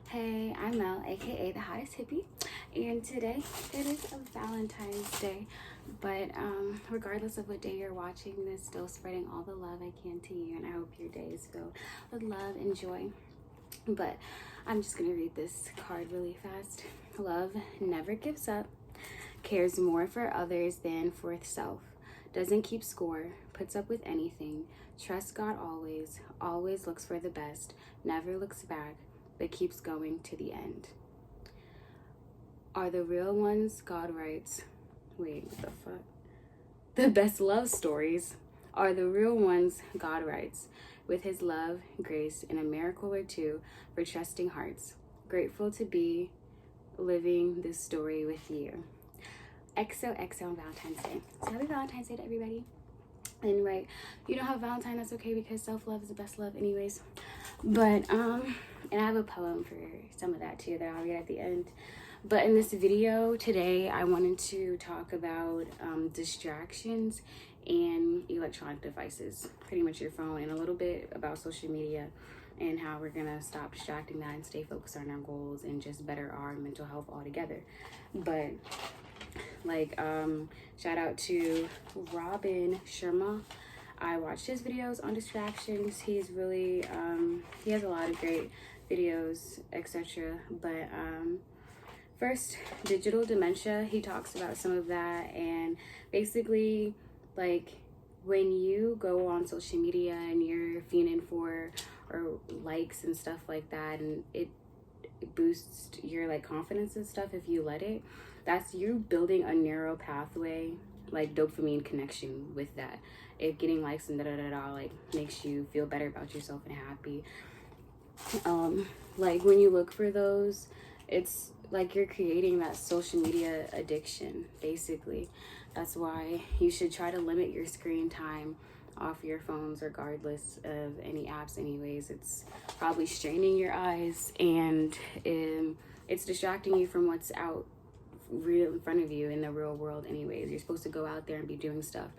Hey, I'm Mel, aka the hottest hippie, and today it is a Valentine's Day. But regardless of what day you're watching this, still spreading all the love I can to you, and I hope your day is filled with love and joy. But I'm just gonna read this card really fast. Love never gives up, cares more for others than for itself, doesn't keep score, puts up with anything, trusts God always, always looks for the best, never looks back, but keeps going to the end. Are the real ones, God writes. Wait, what the fuck? The best love stories are the real ones, God writes, with his love, grace, and a miracle or two for trusting hearts. Grateful to be living this story with you. XOXO on Valentine's Day. So happy Valentine's Day to everybody. And right, if you don't have Valentine, that's okay because self-love is the best love anyways. But and I have a poem for some of that too that I'll read at the end. But in this video today, I wanted to talk about distractions and electronic devices, pretty much your phone, and a little bit about social media and how we're gonna stop distracting that and stay focused on our goals and just better our mental health altogether. But shout out to Robin Sharma. I watched his videos on distractions. He's really he has a lot of great videos, etc. But first, digital dementia, he talks about some of that, and basically like when you go on social media and you're fiending for or likes and stuff like that, and it boosts your like confidence and stuff if you let it, that's you building a neural pathway, like dopamine connection with that. If getting likes and like makes you feel better about yourself and happy, like when you look for those, it's like you're creating that social media addiction basically. That's why you should try to limit your screen time off your phones regardless of any apps anyways. It's probably straining your eyes, and it's distracting you from what's out real in front of you in the real world anyways. You're supposed to go out there and be doing stuff.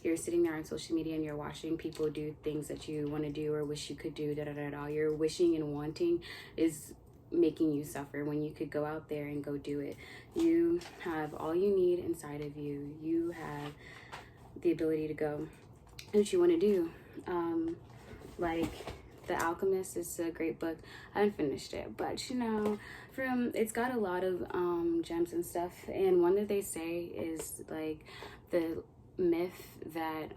You're sitting there on social media and you're watching people do things that you want to do or wish you could do. Your wishing and wanting is making you suffer when you could go out there and go do it. You have all you need inside of you. You have the ability to go do what you want to do. Like The Alchemist is a great book. I haven't finished it, but you know, it's got a lot of gems and stuff. And one that they say is like the myth that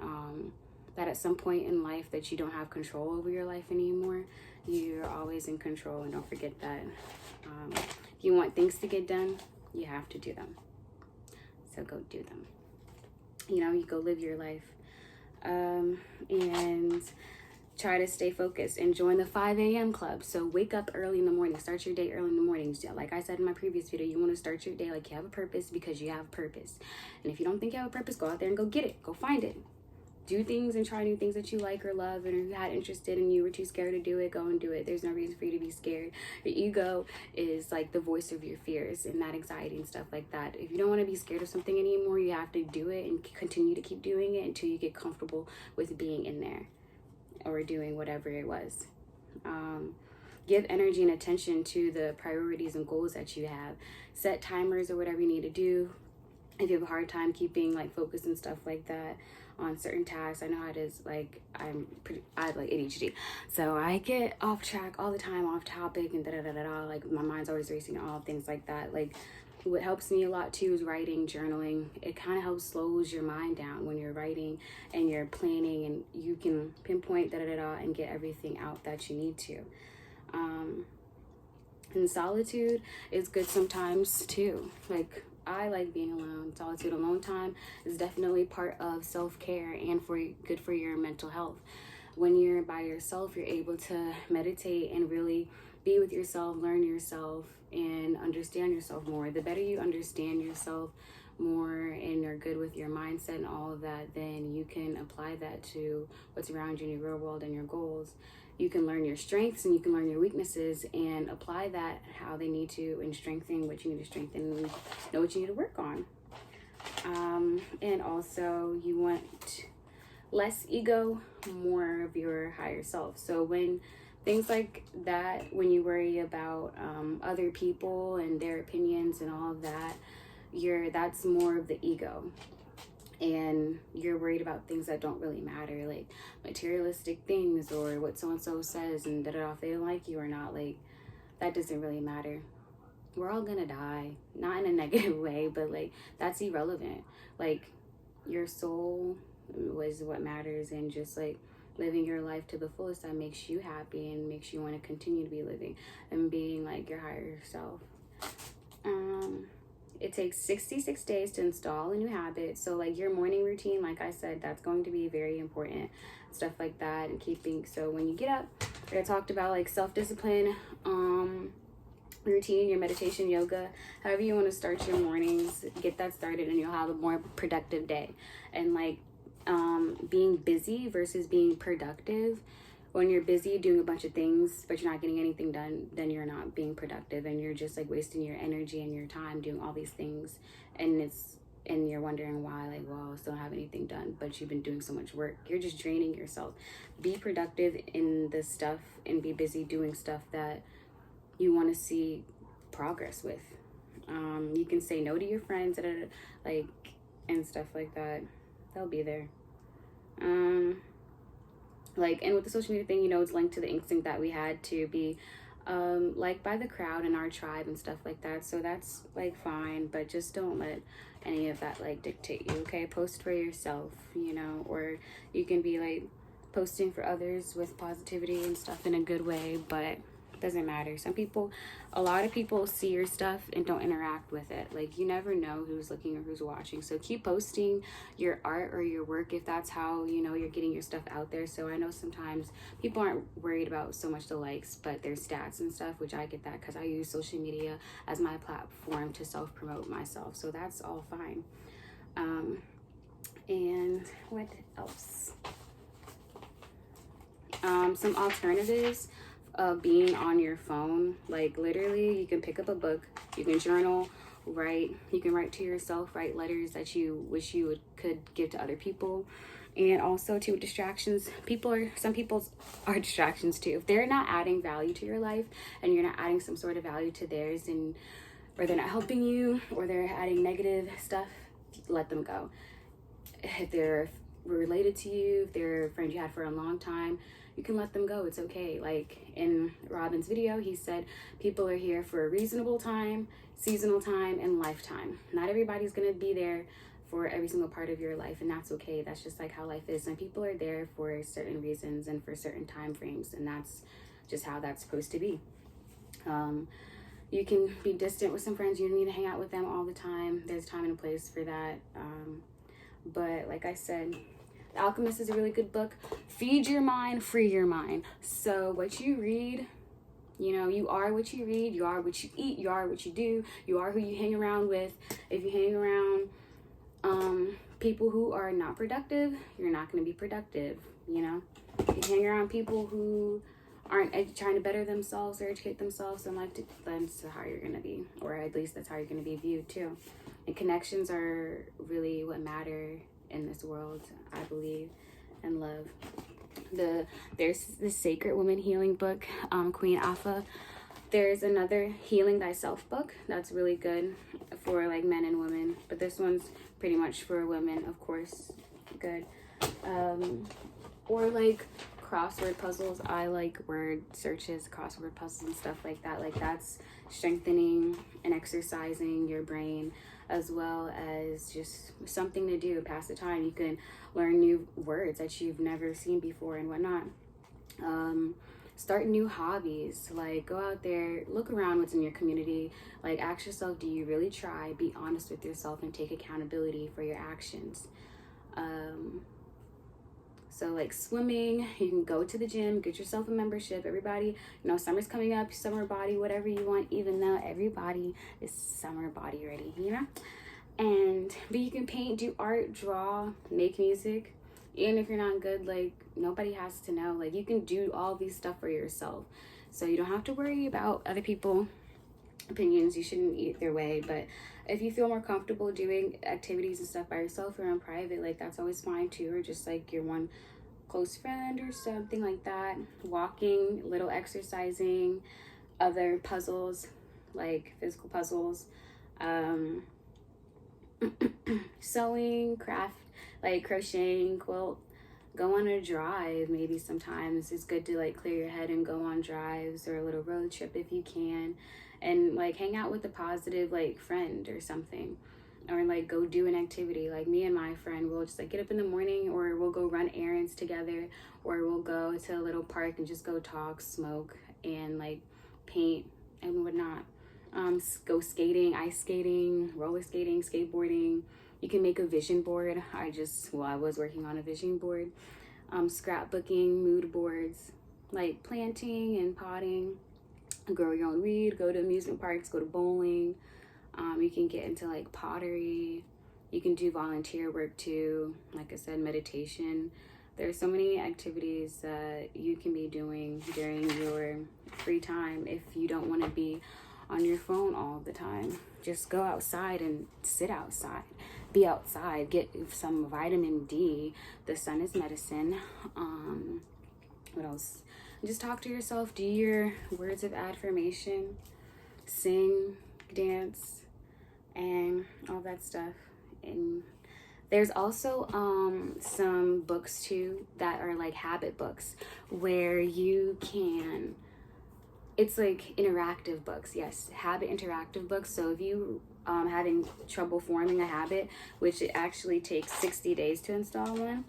that at some point in life that you don't have control over your life anymore. You're always in control, and don't forget that. If you want things to get done, you have to do them. So go do them. You know, you go live your life. And try to stay focused and join the 5 a.m. club. So wake up early in the morning, start your day early in the morning. Like I said in my previous video, you want to start your day like you have a purpose, because you have a purpose. And if you don't think you have a purpose, go out there and go get it. Go find it. Do things and try new things that you like or love, and if you had interest in and you were too scared to do it, go and do it. There's no reason for you to be scared. Your ego is like the voice of your fears and that anxiety and stuff like that. If you don't want to be scared of something anymore, you have to do it and continue to keep doing it until you get comfortable with being in there or doing whatever it was. Give energy and attention to the priorities and goals that you have. Set timers or whatever you need to do. If you have a hard time keeping like focus and stuff like that on certain tasks, I know how it is. Like I have like ADHD, so I get off track all the time, off topic, and like my mind's always racing, all things like that. Like what helps me a lot too is writing, journaling. It kind of helps slows your mind down when you're writing and you're planning, and you can pinpoint and get everything out that you need to. And solitude is good sometimes too. Like I like being alone. Solitude, alone time is definitely part of self-care and good for your mental health. When you're by yourself, you're able to meditate and really be with yourself, learn yourself, and understand yourself more. The better you understand yourself more and you're good with your mindset and all of that, then you can apply that to what's around you in your real world and your goals. You can learn your strengths and you can learn your weaknesses and apply that how they need to, and strengthen what you need to strengthen and know what you need to work on. And also you want less ego, more of your higher self. So when things like that. When you worry about other people and their opinions and all of that, that's more of the ego, and you're worried about things that don't really matter, like materialistic things or what so and so says and if they like you or not. Like, that doesn't really matter. We're all gonna die, not in a negative way, but like, that's irrelevant. Like, your soul was what matters, and just like living your life to the fullest that makes you happy and makes you want to continue to be living and being like your higher self. It takes 66 days to install a new habit. So like your morning routine, like I said, that's going to be very important, stuff like that, and keeping. So when you get up, I talked about like self-discipline, routine, your meditation, yoga, however you want to start your mornings, get that started, and you'll have a more productive day. And like being busy versus being productive. When you're busy doing a bunch of things but you're not getting anything done, then you're not being productive, and you're just like wasting your energy and your time doing all these things, and you're wondering why, like, well, I still don't have anything done, but you've been doing so much work. You're just draining yourself. Be productive in this stuff and be busy doing stuff that you want to see progress with. You can say no to your friends like, and stuff like that. They'll be there. Like, and with the social media thing, it's linked to the instinct that we had to be liked by the crowd and our tribe and stuff like that. So that's like fine, but just don't let any of that like dictate you. Okay, post for yourself, or you can be like posting for others with positivity and stuff in a good way, but doesn't matter. A lot of people see your stuff and don't interact with it. Like, you never know who's looking or who's watching. So keep posting your art or your work if that's how you're getting your stuff out there. So I know sometimes people aren't worried about so much the likes, but their stats and stuff, which I get that because I use social media as my platform to self-promote myself. So that's all fine. And what else? Some alternatives of being on your phone. Like, literally, you can pick up a book, you can journal, write, you can write to yourself, write letters that you wish you could give to other people. And also too, distractions. Some people are distractions too. If they're not adding value to your life and you're not adding some sort of value to theirs, or they're not helping you, or they're adding negative stuff, let them go. If they're related to you, if they're a friend you had for a long time, you can let them go. It's okay. Like in Robin's video, he said people are here for a reasonable time, seasonal time, and lifetime. Not everybody's gonna be there for every single part of your life, and that's okay. That's just like how life is. And people are there for certain reasons and for certain time frames, and that's just how that's supposed to be. You can be distant with some friends. You don't need to hang out with them all the time. There's time and a place for that. But like I said, The Alchemist is a really good book. Feed your mind, free your mind. So what you read, you are what you read, you are what you eat, you are what you do, you are who you hang around with. If you hang around people who are not productive, you're not going to be productive, If you hang around people who aren't trying to better themselves or educate themselves in life, that's how you're going to be, or at least that's how you're going to be viewed too. And connections are really what matter in this world, I believe, and love. There's the Sacred Woman Healing book, Queen Afa. There's another Healing Thyself book that's really good for like men and women, but this one's pretty much for women, of course. Good. Or like crossword puzzles. I like word searches, crossword puzzles and stuff like that. Like, that's strengthening and exercising your brain, as well as just something to do, pass the time. You can learn new words that you've never seen before and whatnot. Start new hobbies. Like, go out there, look around what's in your community. Like, ask yourself, do you really try? Be honest with yourself and take accountability for your actions. So like swimming, you can go to the gym, get yourself a membership. Everybody, summer's coming up, summer body, whatever you want, even though everybody is summer body ready, but you can paint, do art, draw, make music. Even if you're not good, like, nobody has to know. Like, you can do all these stuff for yourself. So you don't have to worry about other people's opinions. You shouldn't eat their way. But if you feel more comfortable doing activities and stuff by yourself or in private, like, that's always fine too. Or just like your one close friend or something like that. Walking, little exercising, other puzzles, like physical puzzles, sewing, craft, like crocheting, quilt. Go on a drive. Maybe sometimes it's good to like clear your head and go on drives or a little road trip if you can, and like hang out with a positive like friend or something, or like go do an activity. Like me and my friend will just like get up in the morning, or we'll go run errands together, or we'll go to a little park and just go talk, smoke, and like paint and whatnot. Go skating, ice skating, roller skating, skateboarding. You can make a vision board. I was working on a vision board. Scrapbooking, mood boards, like planting and potting. Grow your own weed, go to amusement parks, go to bowling. You can get into like pottery. You can do volunteer work too. Like I said, meditation. There's so many activities that you can be doing during your free time if you don't want to be on your phone all the time. Just go outside and sit outside. Be outside. Get some vitamin D. The sun is medicine. What else? Just talk to yourself. Do your words of affirmation. Sing, dance, and all that stuff. And there's also some books too that are like habit books where you can, it's like interactive books. Yes, habit interactive books. So if you having trouble forming a habit, which it actually takes 60 days to install one,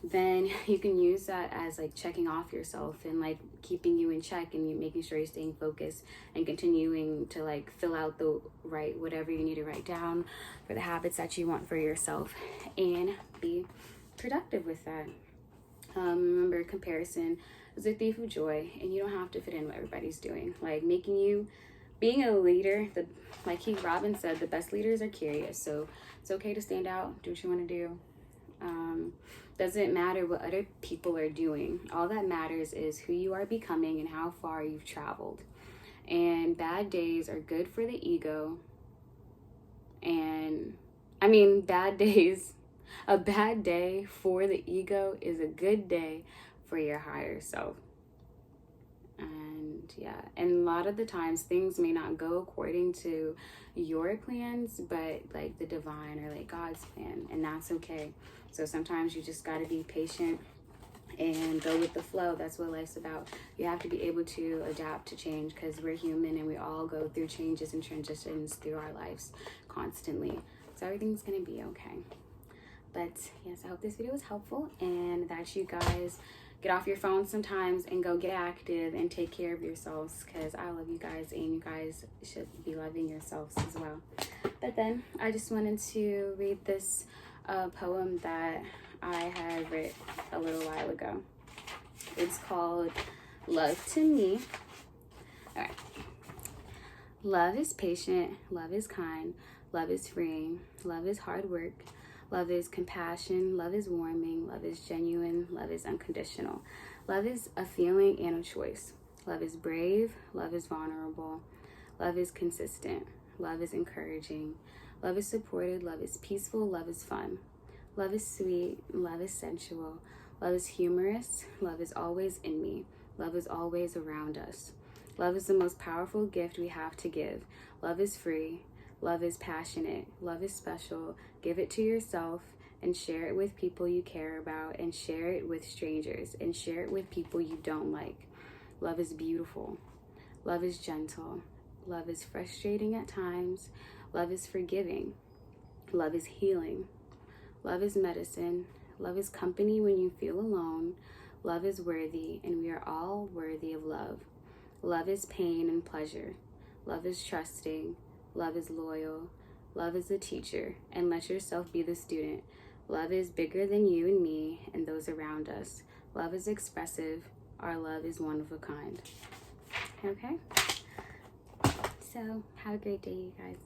then you can use that as like checking off yourself and like keeping you in check, and you making sure you're staying focused and continuing to like fill out the right whatever you need to write down for the habits that you want for yourself, and be productive with that. Remember, comparison is a thief of joy, and you don't have to fit in what everybody's doing. Like being a leader, like Robin said, the best leaders are curious. So it's okay to stand out, do what you want to do. Doesn't matter what other people are doing. All that matters is who you are becoming and how far you've traveled. And bad days are good for the ego. And I mean, bad days, a bad day for the ego is a good day for your higher self. And yeah, and a lot of the times things may not go according to your plans, but like the divine or like God's plan, and that's okay. So sometimes you just got to be patient and go with the flow. That's what life's about. You have to be able to adapt to change, because we're human and we all go through changes and transitions through our lives constantly. So everything's gonna be okay. But yes, I hope this video was helpful, and that you guys get off your phone sometimes and go get active and take care of yourselves, because I love you guys and you guys should be loving yourselves as well. But then I just wanted to read this poem that I had read a little while ago. It's called Love to Me. All right. Love is patient, love is kind, love is freeing, love is hard work, love is compassion, love is warming, love is genuine, love is unconditional. Love is a feeling and a choice. Love is brave, love is vulnerable, love is consistent, love is encouraging, love is supported, love is peaceful, love is fun. Love is sweet, love is sensual, love is humorous, love is always in me, love is always around us. Love is the most powerful gift we have to give. Love is free, love is passionate, love is special. Give it to yourself and share it with people you care about, and share it with strangers, and share it with people you don't like. Love is beautiful. Love is gentle. Love is frustrating at times. Love is forgiving. Love is healing. Love is medicine. Love is company when you feel alone. Love is worthy, and we are all worthy of love. Love is pain and pleasure. Love is trusting. Love is loyal. Love is the teacher, and let yourself be the student. Love is bigger than you and me and those around us. Love is expressive. Our love is one of a kind. Okay? So, have a great day, you guys.